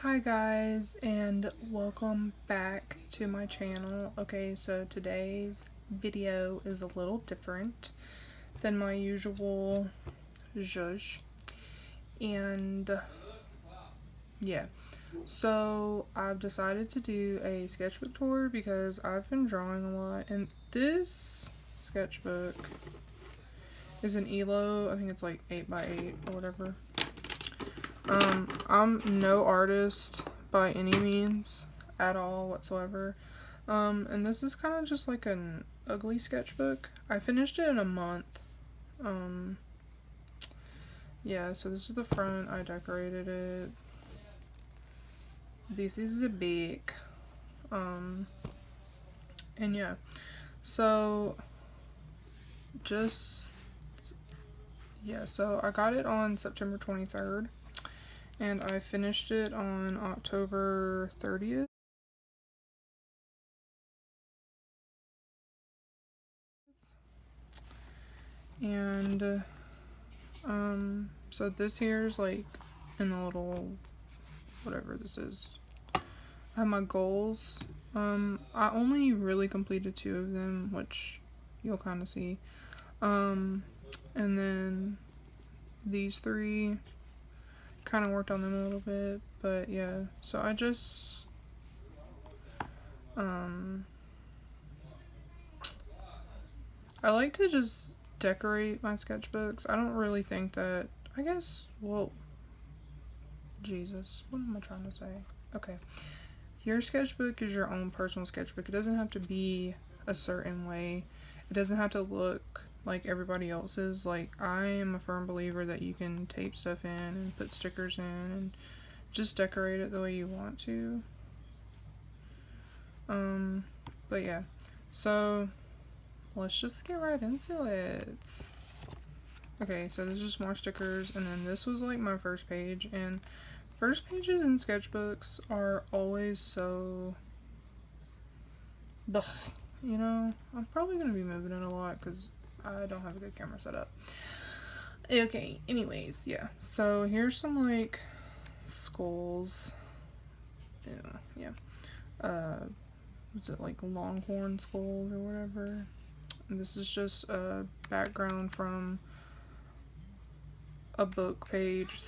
Hi guys, and welcome back to my channel. Okay, so today's video is a little different than my usual zhuzh. And yeah, so I've decided to do a sketchbook tour because I've been drawing a lot, and this sketchbook is an ELO. I think it's like 8x8 or whatever. I'm no artist by any means at all whatsoever. And this is kind of just like an ugly sketchbook. I finished it in a month. Yeah, so this is the front. I decorated it. This is the back. And yeah, so so I got it on September 23rd. And I finished it on October 30th. And, so this here's like in the little, whatever this is. I have my goals. I only really completed 2 of them, which you'll kind of see. And then these 3, kind of worked on them a little bit, but yeah, so I just I like to just decorate my sketchbooks. I don't really think that, I guess, well, Jesus, what am I trying to say? Okay, your sketchbook is your own personal sketchbook. It doesn't have to be a certain way. It doesn't have to look like everybody else's. Like, I am a firm believer that you can tape stuff in and put stickers in and just decorate it the way you want to. But yeah, so let's just get right into it. Okay, so there's just more stickers, and then this was like my first page, and first pages in sketchbooks are always so ugh, you know. I'm probably gonna be moving it a lot because I don't have a good camera set up. Okay, anyways, yeah, so here's some like skulls. Yeah. Was it like longhorn skulls or whatever? And this is just a background from a book page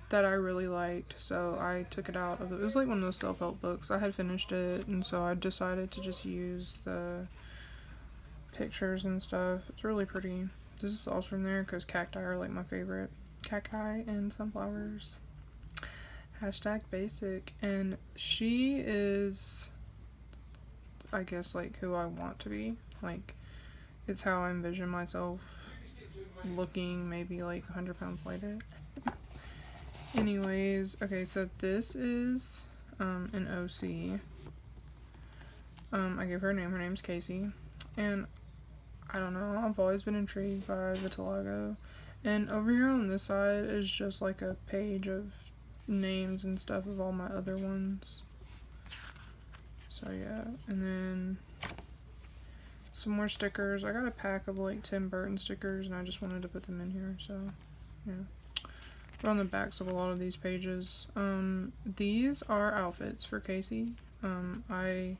that I really liked, so I took it out of it. It was like one of those self-help books. I had finished it, and so I decided to just use the pictures and stuff. It's really pretty. This is also from there because cacti are like my favorite. Cacti and sunflowers. Hashtag basic. And she is, I guess, like who I want to be. Like, it's how I envision myself looking maybe like 100 pounds lighter. Anyways, okay, so this is an OC. I gave her a name. Her name's Casey. And I don't know, I've always been intrigued by vitiligo. And over here on this side is just like a page of names and stuff of all my other ones. So yeah, and then some more stickers. I got a pack of like Tim Burton stickers, and I just wanted to put them in here, so yeah. But on the backs of a lot of these pages, these are outfits for Casey. I,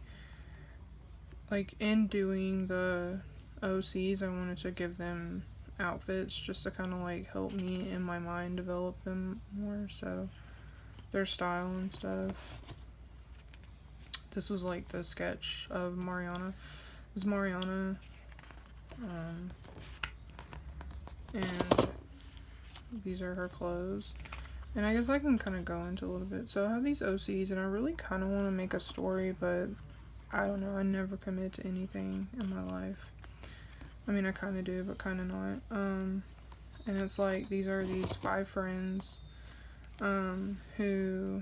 like, in doing the OCs, I wanted to give them outfits just to kind of like help me in my mind develop them more, so their style and stuff. This was like the sketch of Mariana. This is Mariana, and these are her clothes. And I guess I can kind of go into a little bit. So I have these OCs, and I really kind of want to make a story, but I don't know, I never commit to anything in my life. I mean, I kind of do, but kind of not. And it's like, these are these 5 friends, who,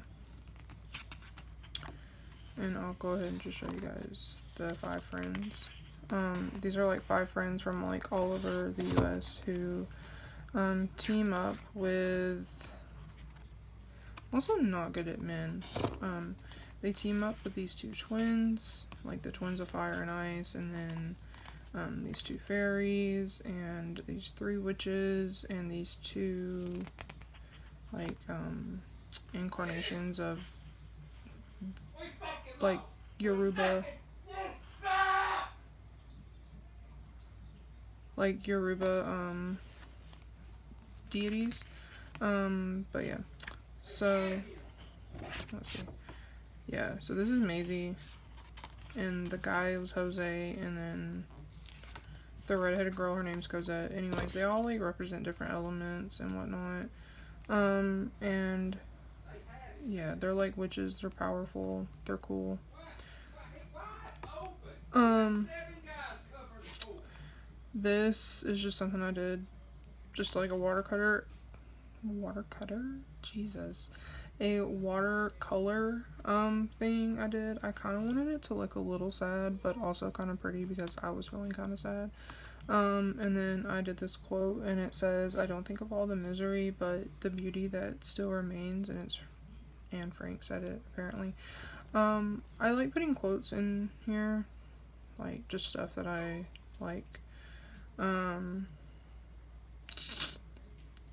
and I'll go ahead and just show you guys the 5 friends. These are like 5 friends from like all over the US who, team up with, also not good at men. They team up with these 2 twins, like the twins of fire and ice, and then these 2 fairies, and these 3 witches, and these 2 like incarnations of like Yoruba, deities. But yeah, so let's see. Yeah, so this is Maisie, and the guy was Jose, and then the redheaded girl, her name's Cosette. Anyways, they all like represent different elements and whatnot. And yeah, they're like witches. They're powerful. They're cool. This is just something I did, just like a watercolor. Jesus, a watercolor thing I did. I kind of wanted it to look a little sad, but also kind of pretty because I was feeling kind of sad. And then I did this quote, and it says, "I don't think of all the misery, but the beauty that still remains." And it's Anne Frank said it, apparently. I like putting quotes in here, like just stuff that I like.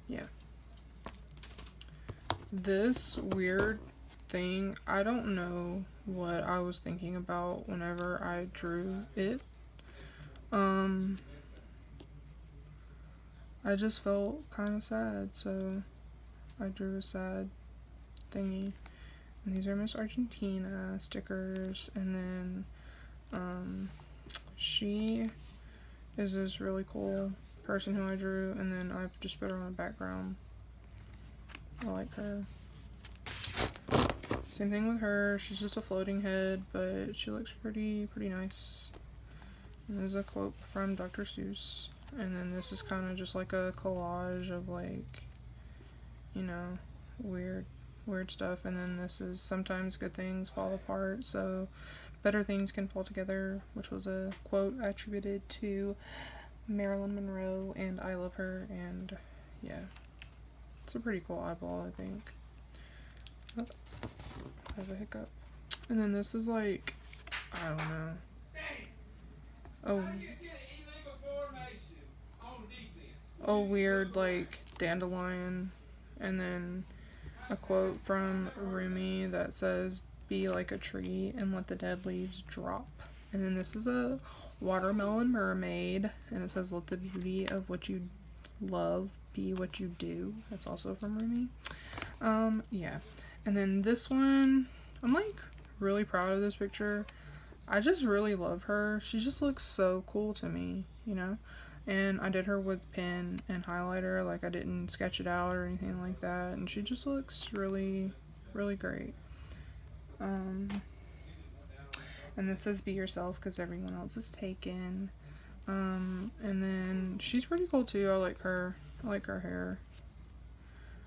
Yeah. This weird thing, I don't know what I was thinking about whenever I drew it. I just felt kind of sad, so I drew a sad thingy. And these are Miss Argentina stickers, and then she is this really cool person who I drew, and then I've just put her on the background. I like her. Same thing with her. She's just a floating head, but she looks pretty nice. And there's a quote from Dr. Seuss. And then this is kind of just like a collage of like, you know, weird stuff. And then this is sometimes good things fall apart, so better things can fall together, which was a quote attributed to Marilyn Monroe, and I love her. And yeah, it's a pretty cool eyeball, I think. Oh, I have a hiccup. And then this is like, I don't know. A weird like dandelion, and then a quote from Rumi that says, "Be like a tree and let the dead leaves drop." And then this is a watermelon mermaid, and it says, "Let the beauty of what you love be what you do." That's also from Rumi. Yeah. And then this one, I'm like really proud of this picture. I just really love her. She just looks so cool to me, you know? And I did her with pen and highlighter, like I didn't sketch it out or anything like that. And she just looks really great. And this says, "Be yourself because everyone else is taken." And then she's pretty cool too. I like her. I like her hair.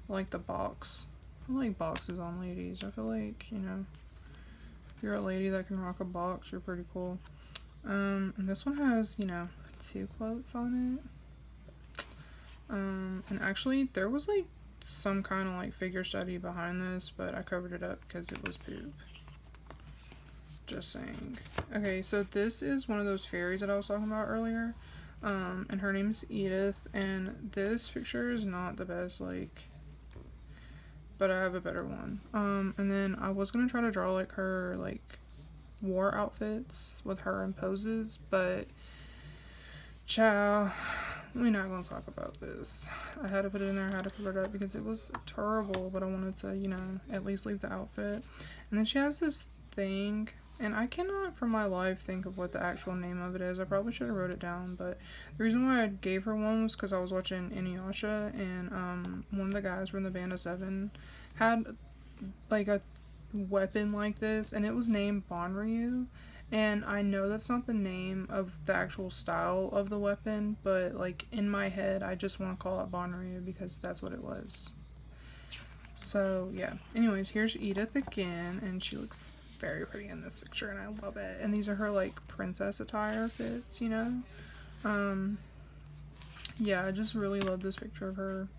I like the box. I like boxes on ladies. I feel like, you know, if you're a lady that can rock a box, you're pretty cool. And this one has, you know, 2 quotes on it. And actually there was like some kind of like figure study behind this, but I covered it up because it was poop. Just saying. Okay, so this is one of those fairies that I was talking about earlier. And her name is Edith, and this picture is not the best, like, but I have a better one. And then I was gonna try to draw like her like war outfits with her in poses, but ciao, we're not gonna talk about this. I had to put it in there, I had to cover it up because it was terrible, but I wanted to, you know, at least leave the outfit. And then she has this thing, and I cannot for my life think of what the actual name of it is. I probably should have wrote it down, but the reason why I gave her one was because I was watching Inuyasha, and one of the guys from the Band of Seven had like a weapon like this, and it was named Banryu. And I know that's not the name of the actual style of the weapon, but like in my head I just want to call it Banryu because that's what it was. So yeah, anyways, here's Edith again, and she looks very pretty in this picture, and I love it. And these are her like princess attire fits, you know. Yeah, I just really love this picture of her.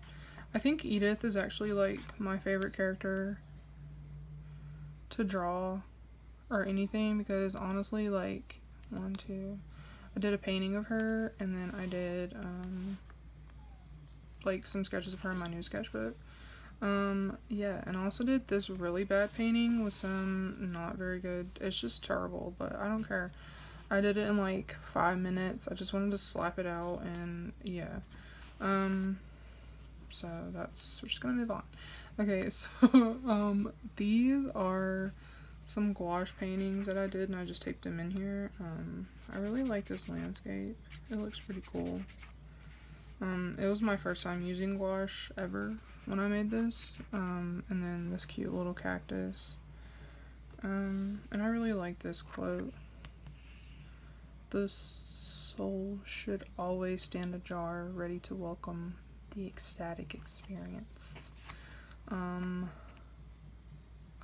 I think Edith is actually like my favorite character to draw or anything, because honestly, like, I did a painting of her, and then I did like some sketches of her in my new sketchbook. Yeah, and I also did this really bad painting with some not very good. It's just terrible, but I don't care. I did it in like 5 minutes. I just wanted to slap it out, and yeah. Um, so we're just gonna move on. Okay, so, these are some gouache paintings that I did, and I just taped them in here. I really like this landscape. It looks pretty cool. It was my first time using gouache ever when I made this. And then this cute little cactus. And I really like this quote. The soul should always stand ajar, ready to welcome the ecstatic experience.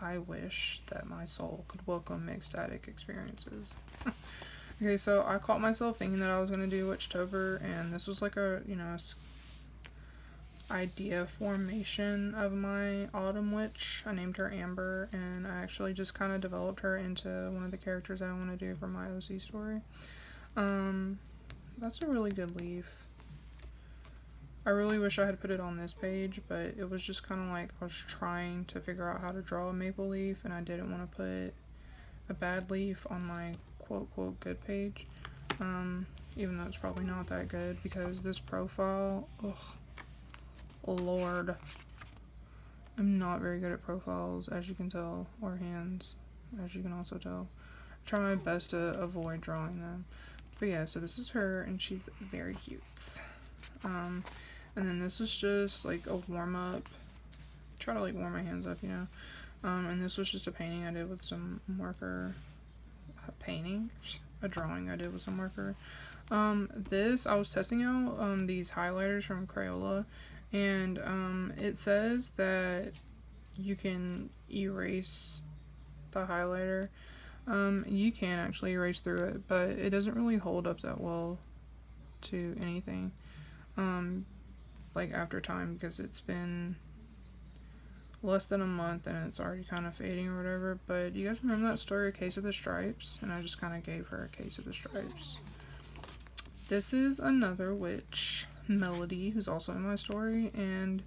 I wish that my soul could welcome ecstatic experiences. Okay, so I caught myself thinking that I was going to do Witchtober, and this was like a, idea formation of my autumn witch. I named her Amber, and I actually just kind of developed her into one of the characters that I want to do for my OC story. That's a really good leaf. I really wish I had put it on this page, but it was just kind of like I was trying to figure out how to draw a maple leaf, and I didn't want to put a bad leaf on my quote good page, even though it's probably not that good, because this profile, lord, I'm not very good at profiles, as you can tell, or hands, as you can also tell. I try my best to avoid drawing them. But yeah, so this is her, and she's very cute. And then this is just like a warm-up. Try to like warm my hands up, and this was just a painting I did with some marker. A drawing I did with some marker. This, I was testing out these highlighters from Crayola, and it says that you can erase the highlighter. You can actually erase through it, but it doesn't really hold up that well to anything, like after time, because it's been less than a month and it's already kind of fading or whatever. But you guys remember that story, A Case of the Stripes? And I just kind of gave her A Case of the Stripes. This is another witch, Melody, who's also in my story, and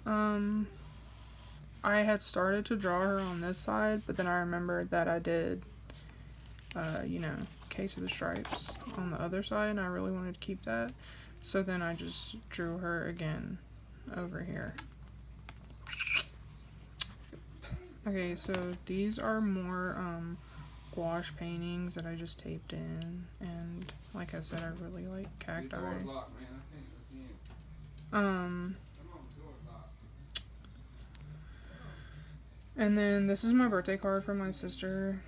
I had started to draw her on this side, but then I remembered that I did Case of the Stripes on the other side, and I really wanted to keep that, so then I just drew her again over here. Okay, so these are more gouache paintings that I just taped in, and like I said, I really like cacti. And then this is my birthday card from my sister.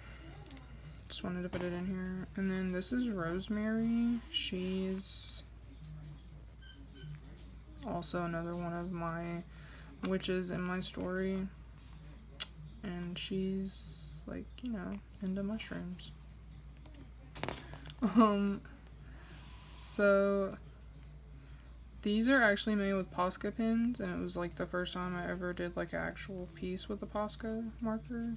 Just wanted to put it in here. And then this is Rosemary. She's also another one of my witches in my story. And she's like, into mushrooms. So these are actually made with Posca pens, and it was like the first time I ever did like an actual piece with a Posca marker.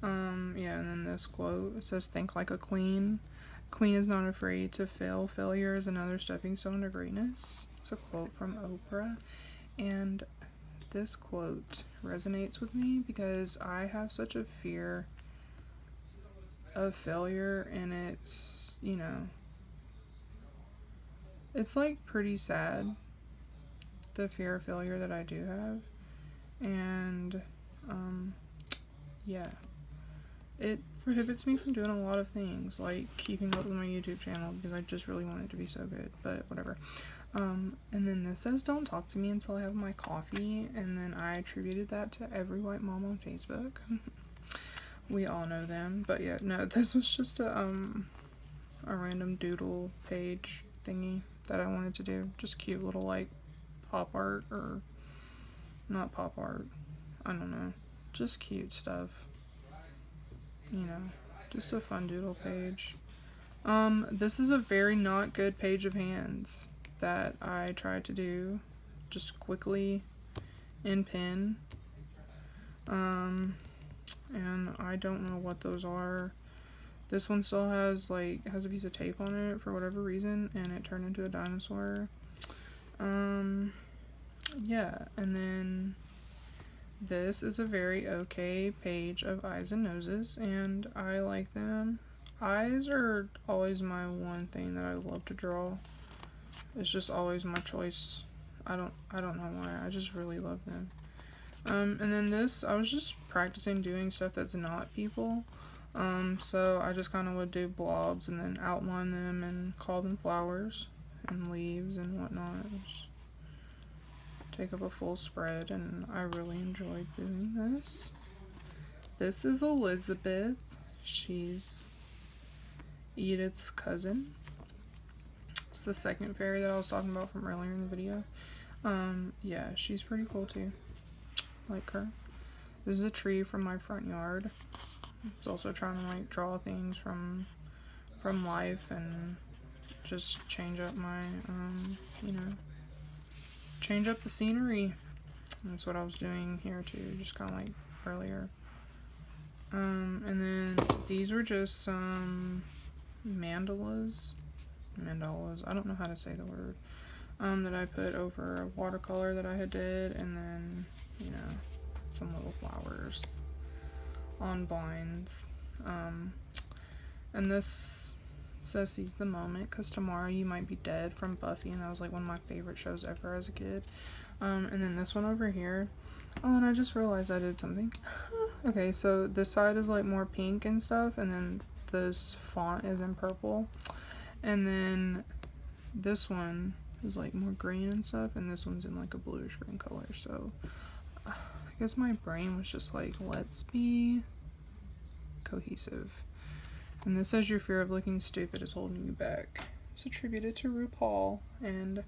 Yeah, and then this quote, it says, "Think like a queen. Queen is not afraid to fail. Failure is another stepping stone to greatness." It's a quote from Oprah, and this quote resonates with me because I have such a fear of failure, and it's, it's like pretty sad, the fear of failure that I do have. And yeah, it prohibits me from doing a lot of things, like keeping up with my YouTube channel, because I just really want it to be so good, but whatever. And then this says, "Don't talk to me until I have my coffee," and then I attributed that to every white mom on Facebook. We all know them, but yeah, no, this was just a random doodle page thingy that I wanted to do. Just cute little, like, pop art, or not pop art, I don't know, just cute stuff, just a fun doodle page. This is a very not good page of hands that I tried to do just quickly in pen, and I don't know what those are. This one still has a piece of tape on it for whatever reason, and it turned into a dinosaur. Yeah, and then this is a very okay page of eyes and noses, and I like them. Eyes are always my one thing that I love to draw. It's just always my choice. I don't know why. I just really love them. And then this, I was just practicing doing stuff that's not people. So I just kind of would do blobs and then outline them and call them flowers and leaves and whatnot. Just take up a full spread, and I really enjoyed doing this. This is Elizabeth. She's Edith's cousin. It's the second fairy that I was talking about from earlier in the video. Yeah, she's pretty cool too. Like her. This is a tree from my front yard. I was also trying to like draw things from life and just change up my you know, change up the scenery. And that's what I was doing here too, just kind of like earlier. And then these were just some mandalas, I don't know how to say the word, that I put over a watercolor that I had did, and then, you know, some little flowers on vines. And this says seize the moment, because tomorrow you might be dead, from Buffy, and that was like one of my favorite shows ever as a kid. And then this one over here. Oh, and I just realized I did something. Okay, so this side is like more pink and stuff, and then this font is in purple. And then this one is like more green and stuff, and this one's in like a bluish green color. So I guess my brain was just like, let's be cohesive. And this says your fear of looking stupid is holding you back. It's attributed to RuPaul, and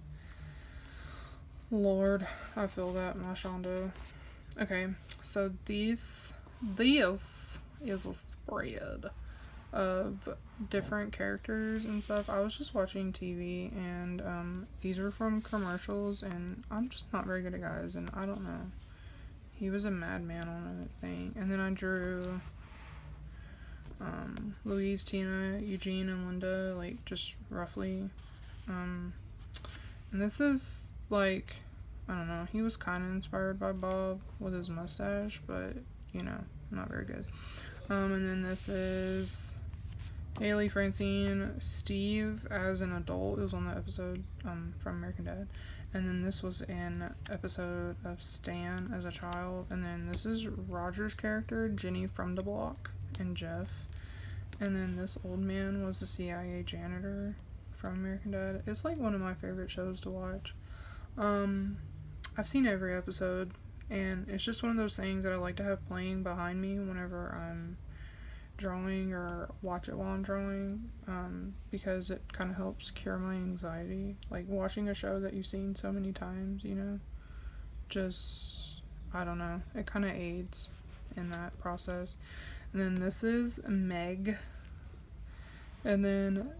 Lord, I feel that, my Shondo. Okay, so this is a spread of different characters and stuff. I was just watching TV, and these were from commercials, and I'm just not very good at guys, and I don't know. He was a madman on a thing. And then I drew Louise, Tina, Eugene, and Linda, like, just roughly. And this is, like, I don't know, he was kind of inspired by Bob with his mustache, but, you know, not very good. And then this is Haley, Francine, Steve as an adult. It was on the episode from American Dad. And then this was an episode of Stan as a child. And then this is Roger's character, Jenny from the block, and Jeff. And then this old man was the CIA janitor from American Dad. It's like one of my favorite shows to watch. I've seen every episode, and it's just one of those things that I like to have playing behind me whenever I'm drawing or watch it while I'm drawing, because it kind of helps cure my anxiety. Like watching a show that you've seen so many times, you know, just, I don't know, it kind of aids in that process. And then this is Meg. And then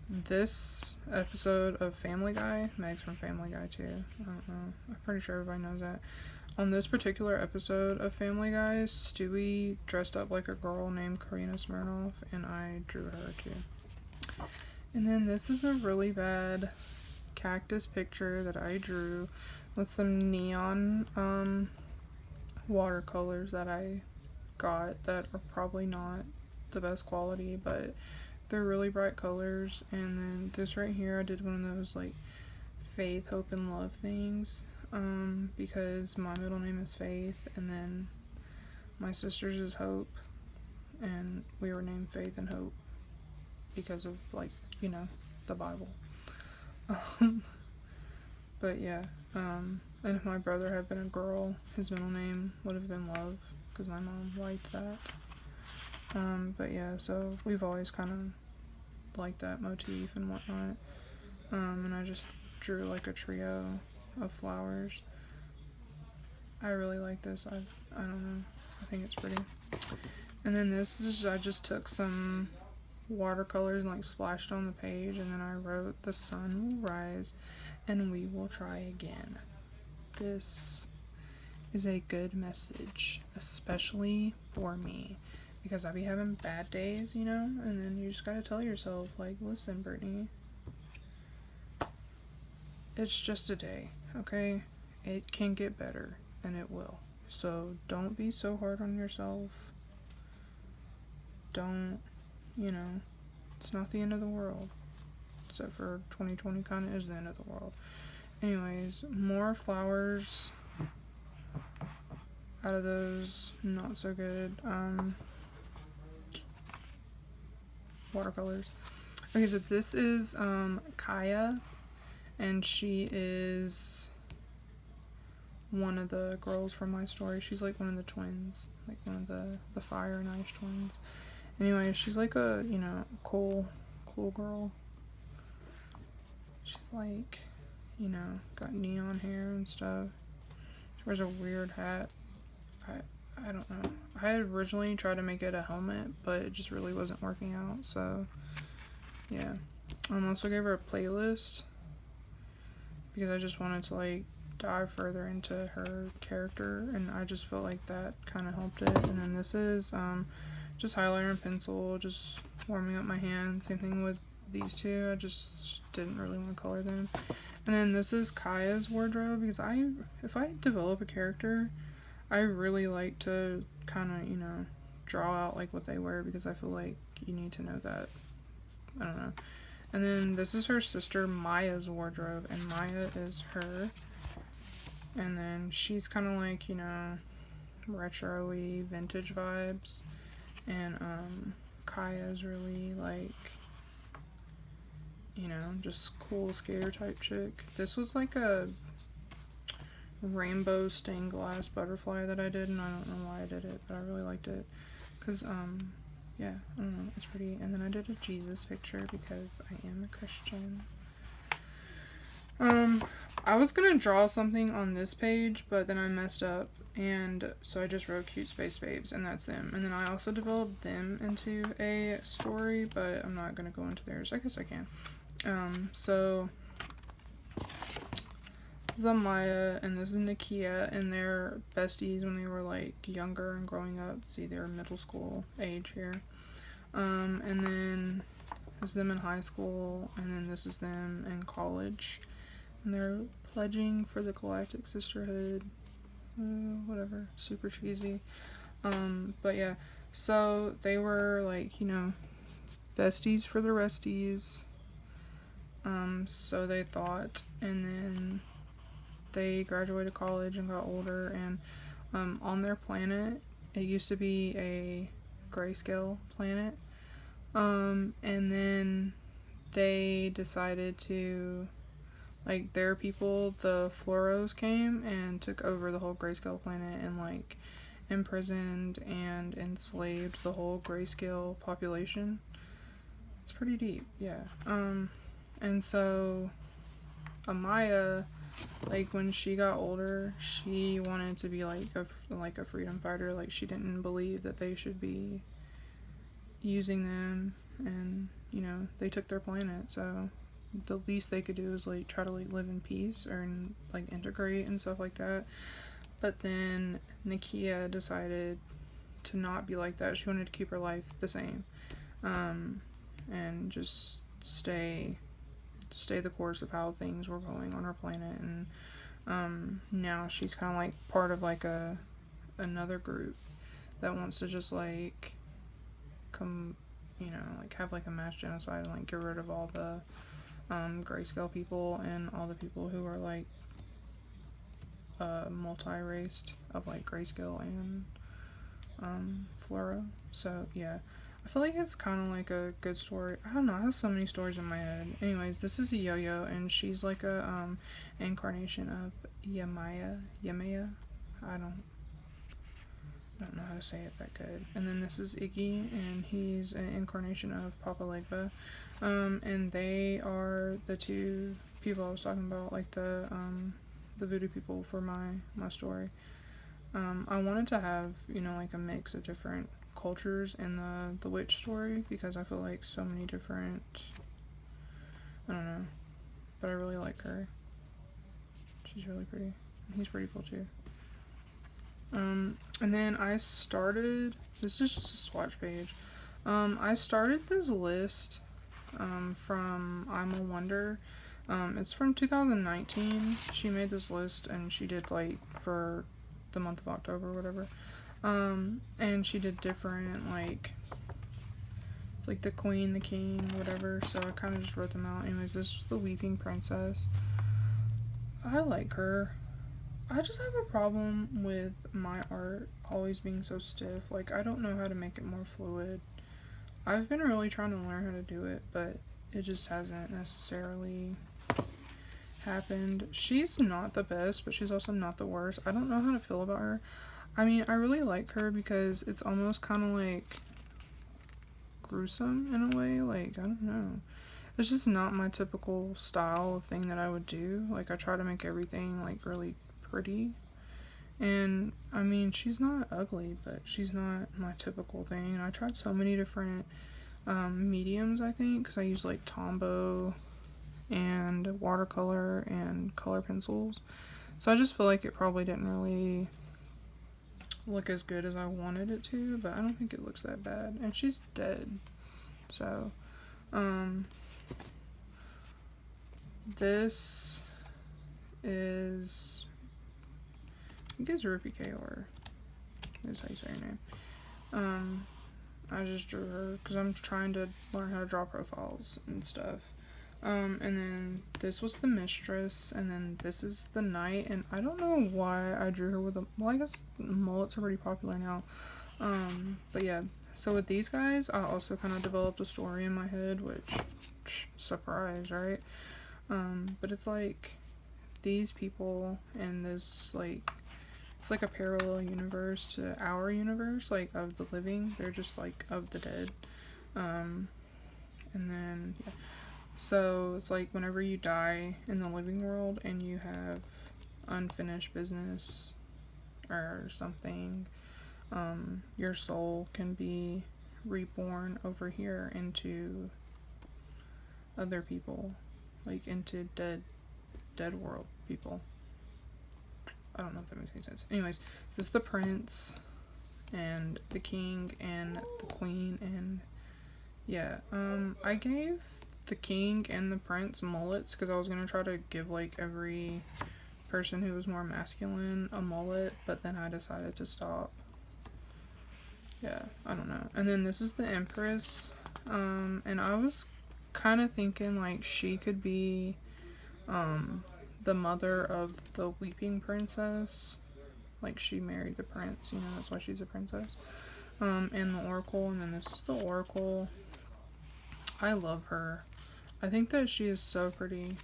this episode of Family Guy, Meg's from Family Guy too. I don't know, I'm pretty sure everybody knows that. On this particular episode of Family Guy, Stewie dressed up like a girl named Karina Smirnoff, and I drew her too. And then this is a really bad cactus picture that I drew with some neon watercolors that I got that are probably not the best quality, but they're really bright colors. And then this right here, I did one of those like faith, hope, and love things, because my middle name is Faith, and then my sister's is Hope, and we were named Faith and Hope because of, like, you know, the Bible. But yeah, and if my brother had been a girl, his middle name would have been Love, because my mom liked that. But yeah, so we've always kind of liked that motif and whatnot. And I just drew like a trio of flowers. I really like this. I don't know, I think it's pretty. And then this is, I just took some watercolors and like splashed on the page, and then I wrote, the sun will rise and we will try again. This is a good message, especially for me, because I be having bad days, you know, and then you just gotta tell yourself, like, listen, Brittany, it's just a day, okay? It can get better, and it will. So don't be so hard on yourself. Don't, you know, it's not the end of the world. Except for 2020 kind of is the end of the world. Anyways, more flowers out of those, not so good. Watercolors. Okay, so this is Kaya, and she is one of the girls from my story. She's like one of the twins, like one of the fire and ice twins. Anyway, she's like a, you know, cool girl. She's like, you know, got neon hair and stuff. She wears a weird hat. I don't know. I had originally tried to make it a helmet, but it just really wasn't working out, so yeah. I also gave her a playlist because I just wanted to like dive further into her character, and I just felt like that kind of helped it. And then this is just highlighter and pencil, just warming up my hand. Same thing with these two. I just didn't really want to color them. And then this is Kaya's wardrobe, because if I develop a character, I really like to kind of, you know, draw out like what they wear, because I feel like you need to know that. I don't know. And then this is her sister Maya's wardrobe, and Maya is her. And then she's kind of like, you know, retro-y, vintage vibes. And Kaya's really like, you know, just cool skater type chick. This was like a rainbow stained glass butterfly that I did, and I don't know why I did it, but I really liked it. Cause yeah, I don't know, it's pretty. And then I did a Jesus picture because I am a Christian. I was gonna draw something on this page, but then I messed up, and so I just wrote Cute Space Babes, and that's them. And then I also developed them into a story, but I'm not gonna go into theirs. I guess I can. So this is Amaya, and this is Nakia, and they're besties when they were like younger and growing up. See, they're middle school age here. And then this is them in high school, and then this is them in college. And they're pledging for the Galactic Sisterhood. Whatever. Super cheesy. But yeah. So they were like, you know, besties for the resties. So they thought. And then they graduated college and got older. And on their planet, it used to be a grayscale planet. And then they decided to, like, their people, the Floros, came and took over the whole grayscale planet and like imprisoned and enslaved the whole grayscale population. It's pretty deep, yeah. And so Amaya, like, when she got older, she wanted to be like a freedom fighter. Like, she didn't believe that they should be using them, and you know, they took their planet, so the least they could do is like try to like live in peace or like integrate and stuff like that. But then Nakia decided to not be like that. She wanted to keep her life the same, and just stay the course of how things were going on her planet. And now she's kind of like part of like another group that wants to just like you know, like have like a mass genocide and like get rid of all the grayscale people and all the people who are like multi-raced of like grayscale and flora. So yeah, I feel like it's kind of like a good story. I don't know, I have so many stories in my head. Anyways, this is a Yo-Yo, and she's like a incarnation of Yamaya. I don't know how to say it that good. And then this is Iggy, and he's an incarnation of Papa Legba. And they are the two people I was talking about, like the voodoo people for my story. I wanted to have, you know, like a mix of different cultures in the witch story, because I feel like so many different, I don't know, but I really like her. She's really pretty. He's pretty cool too. And then I started, this is just a swatch page. I started this list from I'm a Wonder. It's from 2019. She made this list, and she did like for the month of October or whatever. And she did different, like, it's like the queen, the king, whatever, so I kind of just wrote them out. Anyways, this is the Weeping Princess. I like her. I just have a problem with my art always being so stiff. Like, I don't know how to make it more fluid. I've been really trying to learn how to do it, but it just hasn't necessarily happened. She's not the best, but she's also not the worst. I don't know how to feel about her. I mean, I really like her because it's almost kind of like gruesome in a way. Like, I don't know. It's just not my typical style of thing that I would do. Like, I try to make everything like really pretty. And I mean, she's not ugly, but she's not my typical thing. And I tried so many different mediums, I think, because I use like Tombow and watercolor and color pencils. So I just feel like it probably didn't really look as good as I wanted it to, but I don't think it looks that bad. And she's dead. So, this is, I think it's Rupi Kaur, is how you say her name. I just drew her because I'm trying to learn how to draw profiles and stuff. And then this was the mistress, and then this is the knight, and I don't know why I drew her with a, well, I guess mullets are pretty popular now. But yeah, so with these guys, I also kind of developed a story in my head, which, surprise, right? But it's like, these people in this, like, it's like a parallel universe to our universe, like, of the living. They're just, like, of the dead. And then, yeah. So, it's like whenever you die in the living world and you have unfinished business or something, your soul can be reborn over here into other people, like into dead world people. I don't know if that makes any sense. Anyways, this is the prince and the king and the queen, and yeah, I gave the king and the prince mullets because I was gonna try to give like every person who was more masculine a mullet, but then I decided to stop. Yeah, I don't know. And then this is the empress, and I was kind of thinking like she could be the mother of the Weeping Princess. Like, she married the prince, you know, that's why she's a princess. And the oracle, and then this is the oracle. I love her. I think that she is so pretty.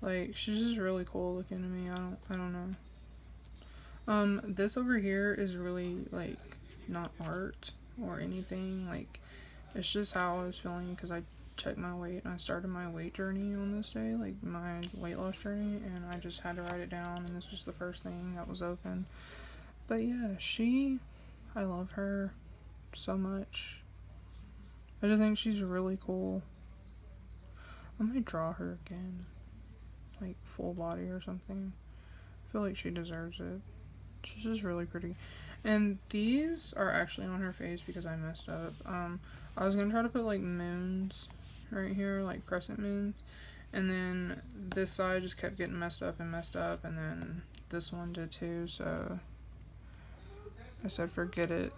Like, she's just really cool looking to me. I don't know. This over here is really, like, not art or anything. Like, it's just how I was feeling because I checked my weight and I started my weight journey on this day, like my weight loss journey, and I just had to write it down, and this was the first thing that was open. But yeah, I love her so much. I just think she's really cool. I might draw her again, like full body or something. I feel like she deserves it. She's just really pretty. And these are actually on her face because I messed up. I was gonna try to put like moons right here, like crescent moons, and then this side just kept getting messed up, and then this one did too, so I said forget it,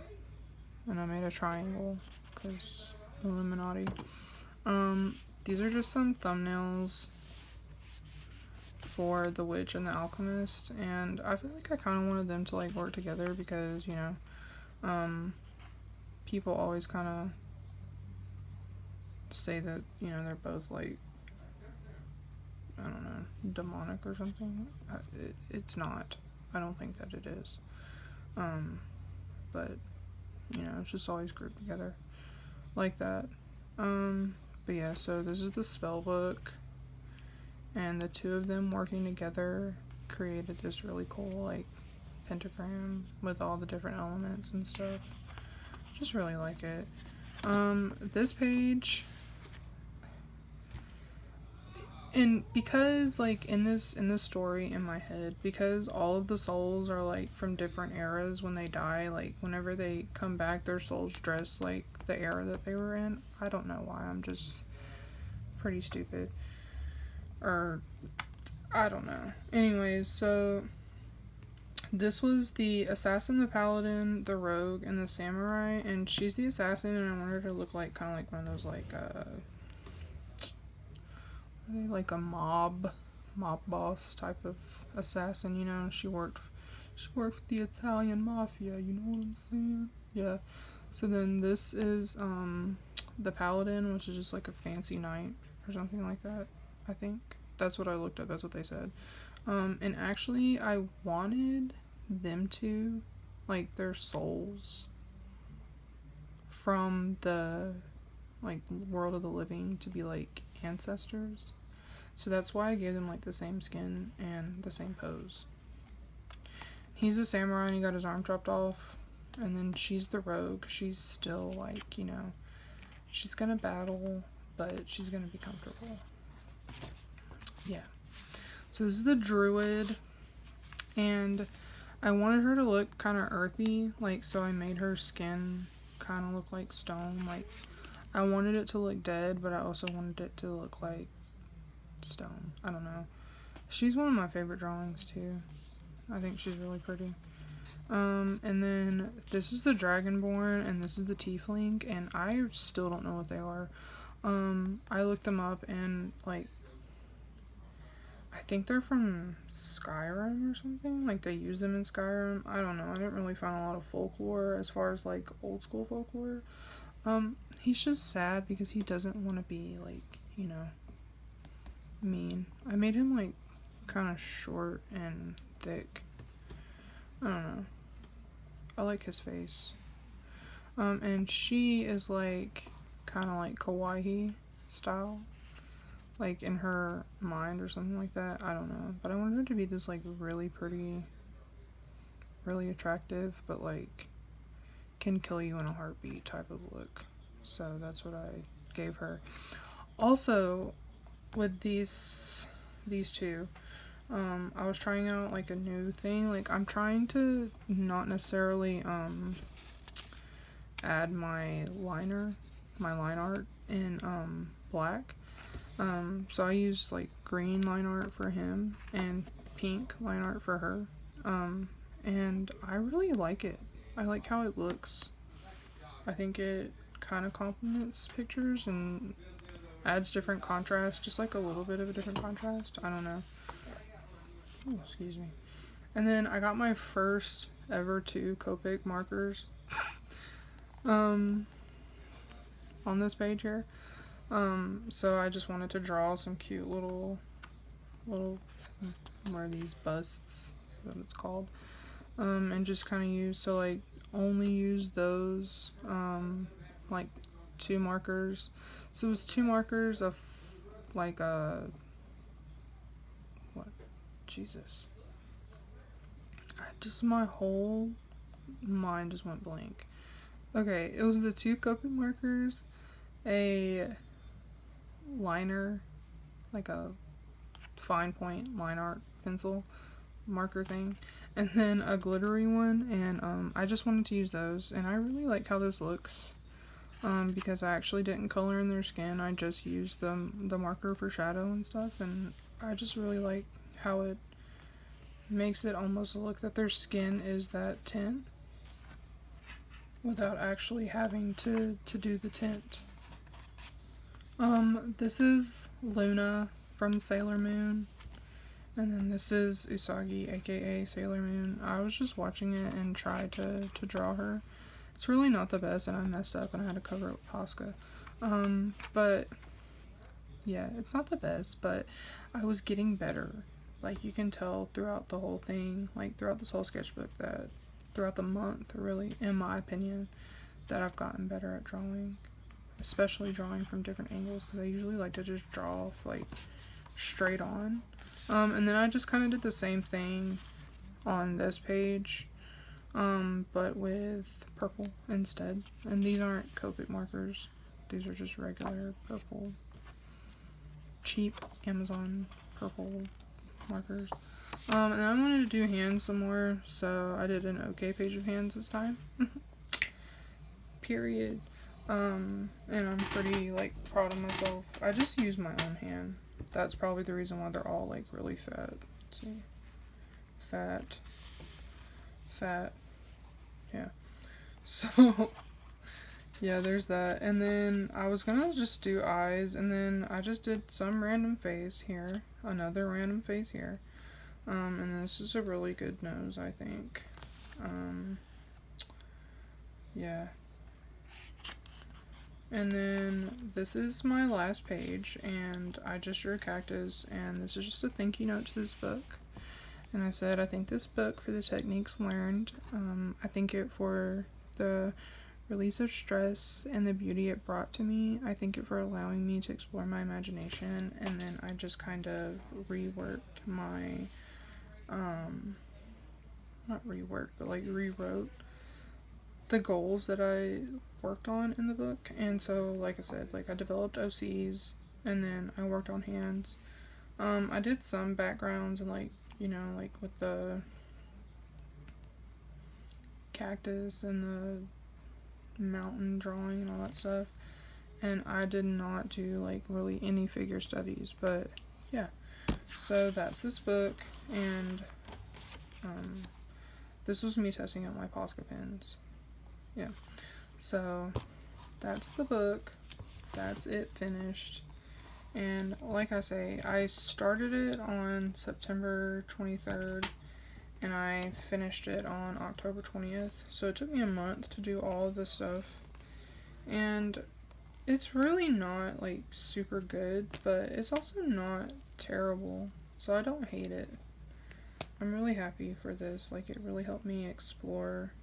and I made a triangle because Illuminati. These are just some thumbnails for the witch and the alchemist, and I feel like I kind of wanted them to like work together because, you know, people always kind of say that, you know, they're both like, I don't know, demonic or something. It's not. I don't think that it is. But, you know, it's just always grouped together like that. But yeah, so this is the spell book, and the two of them working together created this really cool, like, pentagram with all the different elements and stuff. Just really like it. This page, and because like in this story in my head, because all of the souls are like from different eras when they die, like whenever they come back their souls dress like the era that they were in. I don't know why, I'm just pretty stupid, or I don't know. Anyways, so This was the assassin, the paladin, the rogue, and the samurai, and she's the assassin, and I want her to look like kind of like one of those like a mob boss type of assassin. You know, she worked with the Italian mafia. You know what I'm saying? Yeah. So then this is the paladin, which is just like a fancy knight or something like that. I think that's what I looked up. That's what they said. And actually, I wanted them to, like, their souls from the, like, world of the living to be, like, ancestors. So that's why I gave them, like, the same skin and the same pose. He's a samurai and he got his arm chopped off. And then she's the rogue. She's still, like, you know, she's gonna battle, but she's gonna be comfortable. Yeah. So this is the druid, and I wanted her to look kind of earthy, like, so I made her skin kind of look like stone. Like, I wanted it to look dead, but I also wanted it to look like stone. I don't know. She's one of my favorite drawings, too. I think she's really pretty. And then this is the Dragonborn, and this is the Tiefling, and I still don't know what they are. I looked them up, and, like, I think they're from Skyrim or something. Like, they use them in Skyrim. I don't know. I didn't really find a lot of folklore as far as, like, old school folklore. He's just sad because he doesn't want to be, like, you know, mean. I made him, like, kind of short and thick. I don't know. I like his face. And she is, like, kind of like kawaii style. Like, in her mind or something like that. I don't know. But I wanted her to be this, like, really pretty, really attractive, but, like, can kill you in a heartbeat type of look. So that's what I gave her. Also, with these two, I was trying out, like, a new thing. Like, I'm trying to not necessarily, add my line art in, black. So I used, like, green line art for him and pink line art for her. And I really like it. I like how it looks. I think it kind of complements pictures and adds different contrast, just like a little bit of a different contrast. I don't know. Oh, excuse me. And then I got my first ever 2 Copic markers on this page here. So I just wanted to draw some cute little what are these, busts, what it's called, and just kind of use, so, like, only use those, like, 2 markers. So it was 2 markers of, like, what, Jesus, my whole mind just went blank. Okay, it was the 2 Copic markers, a liner, like a fine point line art pencil marker thing, and then a glittery one, and I just wanted to use those, and I really like how this looks, because I actually didn't color in their skin. I just used the marker for shadow and stuff, and I just really like how it makes it almost look that their skin is that tint without actually having to do the tint. This is Luna from Sailor Moon, and then this is Usagi, aka Sailor Moon. I was just watching it and tried to draw her. It's really not the best, and I messed up and I had to cover it with Posca. But yeah, it's not the best, but I was getting better. Like, you can tell throughout the whole thing, like, throughout this whole sketchbook, that throughout the month, really, in my opinion, that I've gotten better at drawing. Especially drawing from different angles, because I usually like to just draw, like, straight on. And then I just kind of did the same thing on this page, but with purple instead. And these aren't Copic markers. These are just regular purple, cheap Amazon purple markers. And then I wanted to do hands some more, so I did an okay page of hands this time. Period. And I'm pretty, like, proud of myself. I just used my own hand. That's probably the reason why they're all, like, really fat. Let's see. Fat. fat. Yeah. So, yeah, there's that. And then I was gonna just do eyes, and then I just did some random face here, another random face here. And this is a really good nose, I think. Yeah. And then this is my last page, and I just drew a cactus, and this is just a thank you note to this book. And I said, I thank this book for the techniques learned. I thank it for the release of stress and the beauty it brought to me. I thank it for allowing me to explore my imagination. And then I just kind of reworked my, not reworked, but like rewrote the goals that I worked on in the book. And so, like I said, like I developed OCs, and then I worked on hands. I did some backgrounds and like, you know, like with the cactus and the mountain drawing and all that stuff. And I did not do like really any figure studies, but yeah. So that's this book, and this was me testing out my Posca pens. Yeah. So that's the book. That's it finished. And like I say, I started it on September 23rd, and I finished it on October 20th. So it took me a month to do all of this stuff. And it's really not like super good, but it's also not terrible. So I don't hate it. I'm really happy for this. Like, it really helped me explore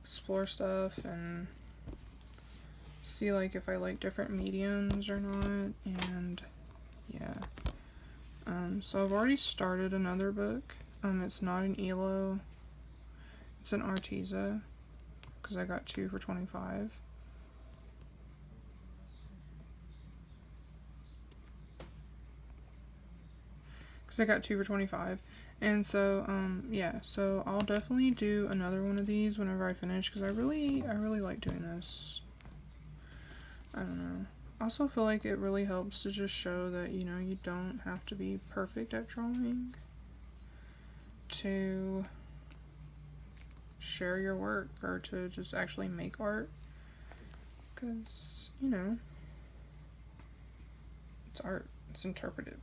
stuff and see like if I like different mediums or not. And yeah. So I've already started another book. It's not an ELO. It's an Arteza, because I got 2 for $25. Because I got 2 for $25. And so, yeah, so I'll definitely do another one of these whenever I finish, because I really like doing this. I don't know. I also feel like it really helps to just show that, you know, you don't have to be perfect at drawing to share your work, or to just actually make art, because, you know, it's art, it's interpretive.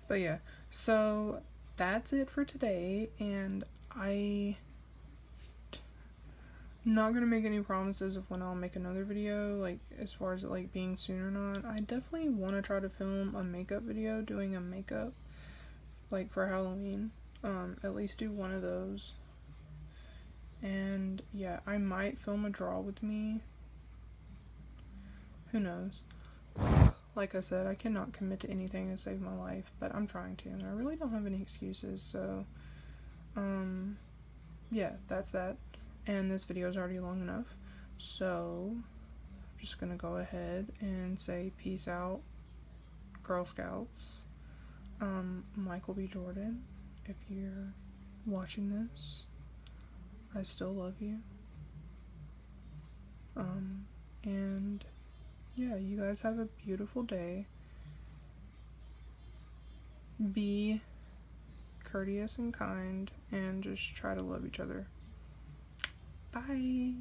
But yeah, so that's it for today, and I'm not gonna make any promises of when I'll make another video, like as far as it like being soon or not. I definitely want to try to film a makeup video, doing a makeup like for Halloween. At least do one of those. And yeah, I might film a draw with me. Who knows? Like I said, I cannot commit to anything to save my life, but I'm trying to, and I really don't have any excuses. So yeah, that's that. And this video is already long enough, so I'm just gonna go ahead and say peace out, Girl Scouts. Michael B. Jordan, if you're watching this, I still love you. And yeah, you guys have a beautiful day. Be courteous and kind, and just try to love each other. Bye.